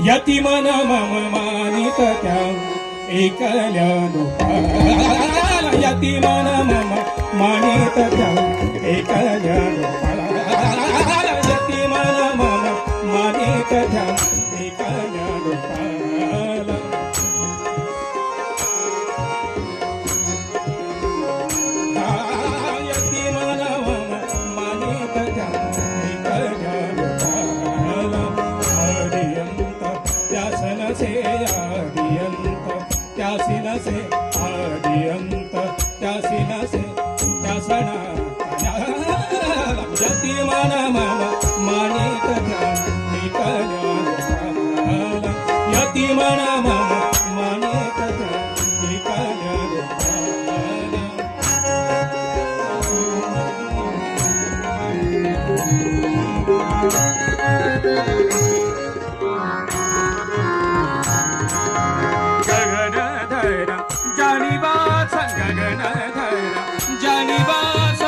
यतिमन मम मानित त्या एकल्या गोपाला यतिमन मम मानित त्या एकल्या गोपाला यतिमन मम मानित त्या एकल्या गोपाला यतिमन मम मानित त्या एकल्या गोपाला आदियंत त्यासनसे आदियंत त्यासिनसे आदियंत त्यासिनसे त्यासना यतिमन मम मानित त्या एकल्या गोपाला यतिमन मम मानित त्या एकल्या गोपाला गगनधर जानिबास गगनधर जानिबास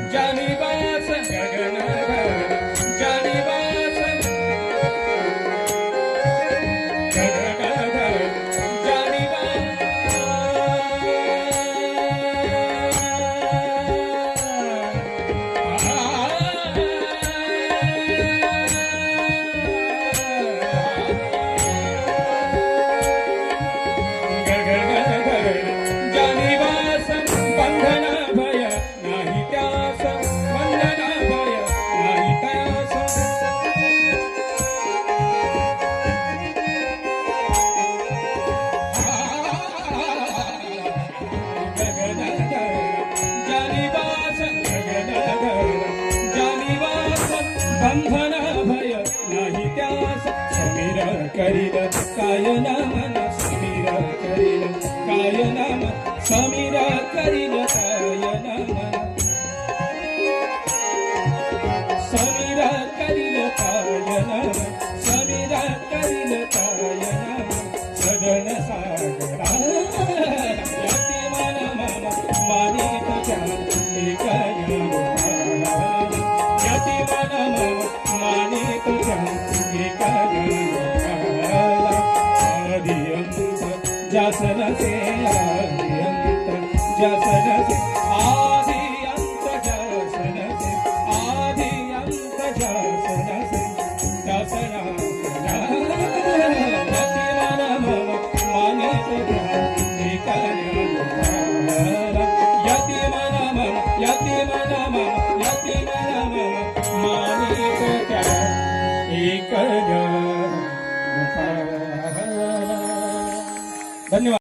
जानिबास गगनधर जानिबास गगनधर जानिबास बंधन भय नाही त्यास बंधन भय नाही त्यास गगनधर जानिबास गगनधर जानिबास बंधन भय नाही त्यास समीर करीत काय न मन